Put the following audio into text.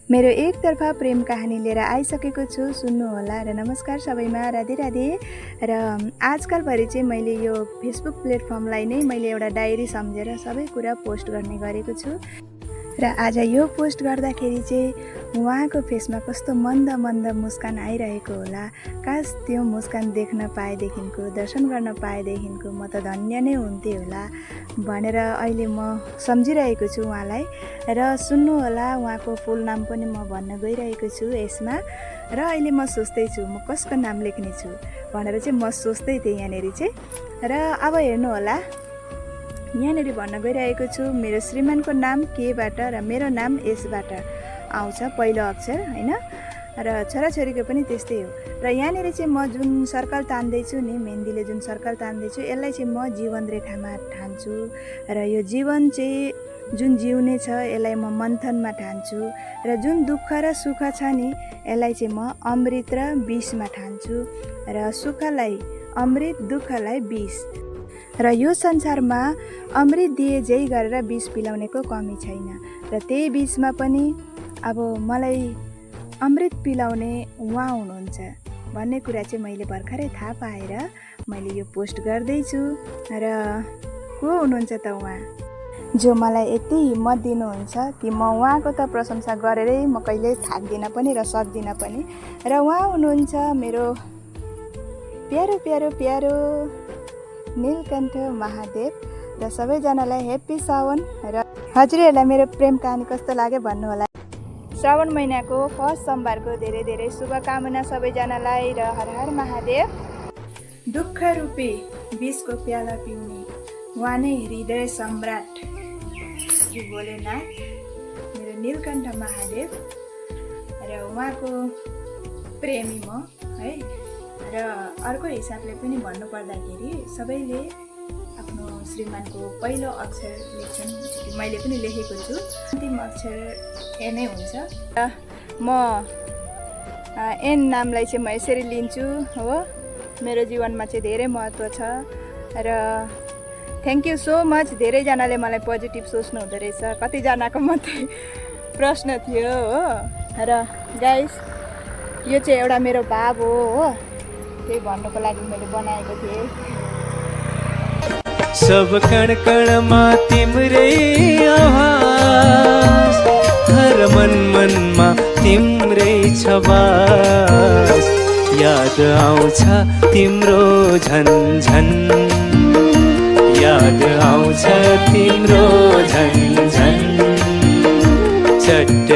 मेरो एकतर्फा प्रेम कहानी लिएर आइसकेको छु, सुन्नुहोला र नमस्कार सबैमा, राधे राधे। र आजकलभरि चाहिँ मैले यो फेसबुक प्लेटफर्मलाई नै मैले एउटा डायरी सम्झेर सबै कुरा पोस्ट गर्ने गरेको छु। र आज यो पोस्ट गर्दाखेरि चाहिँ उहाँको फेसमा कस्तो मन्द मन्द मुस्कान आइरहेको होला। काश त्यो मुस्कान देख्न पाएदेखिको, दर्शन गर्न पाएदेखिको म त धन्य नै हुन्थेँ होला भनेर अहिले म सम्झिरहेको छु उहाँलाई। र सुन्नुहोला, उहाँको फुल नाम पनि म भन्न गइरहेको छु यसमा। र अहिले म सोच्दैछु म कसको नाम लेख्ने छु भनेर चाहिँ म सोच्दै थिएँ यहाँनिर चाहिँ। र अब हेर्नुहोला, यहाँनिर भन्न गइरहेको छु मेरो श्रीमानको नाम केबाट र मेरो नाम एसबाट आउँछ पहिलो अक्षर, होइन। र छोराछोरीको पनि त्यस्तै हो। र यहाँनिर चाहिँ म जुन सर्कल तान्दैछु नि, मेहन्दीले जुन सर्कल तान्दैछु यसलाई चाहिँ म जीवन रेखामा ठान्छु। र यो जीवन चाहिँ जुन जिउने छ यसलाई म मन्थनमा ठान्छु। र जुन दुःख र सुख छ नि यसलाई चाहिँ म अमृत र विषमा ठान्छु। र सुखलाई अमृत, दुःखलाई विष। र यो संसारमा अमृत दिए जै गरेर विष पिलाउनेको कमी छैन। र त्यही बिचमा पनि अब मलाई अमृत पिलाउने उहाँ हुनुहुन्छ भन्ने कुरा चाहिँ मैले भर्खरै थाहा पाएर मैले यो पोस्ट गर्दैछु। र को हुनुहुन्छ त उहाँ, जो मलाई यति हिम्मत दिनुहुन्छ कि म उहाँको त प्रशंसा गरेरै म कहिल्यै थाक्दिनँ पनि र सक्दिनँ पनि। र उहाँ हुनुहुन्छ मेरो प्यारो प्यारो प्यारो नीलकण्ठ महादेव। र सबैजनालाई ह्याप्पी सावन। र हजुरहरूलाई मेरो प्रेम कहानी कस्तो लाग्यो भन्नुहोला। श्रावण महिनाको फर्स्ट सोमबारको धेरै धेरै शुभकामना सबैजनालाई। र हर हर महादेव। दुःख रूपी विषको प्याला पिउने उहाँ नै हृदय सम्राट श्री भोलेनाथ, मेरो नीलकण्ठ महादेव। र उहाँको प्रेमी म है। र अर्को हिसाबले पनि भन्नुपर्दाखेरि सबैले आफ्नो श्रीमानको पहिलो अक्षर लेख्छन्, मैले पनि लेखेको छु। अन्तिम अक्षर ए नै हुन्छ। र म एन नामलाई चाहिँ म यसरी लिन्छु हो। मेरो जीवनमा चाहिँ धेरै महत्त्व छ। र थ्याङ्क यू सो मच। धेरैजनाले मलाई पोजिटिभ सोच्नु हुँदो रहेछ, कतिजनाको मात्रै प्रश्न थियो हो। र गाइस, यो चाहिँ एउटा मेरो भाव हो, त्यही भन्नुको लागि मैले बनाएको थिएँ। सब कण कणमा तिम्रै आवाज, हर मन मनमा तिम्रै छ बास। याद आउँछ तिम्रो झन झन, याद आउँछ तिम्रो झन झन। चट्ट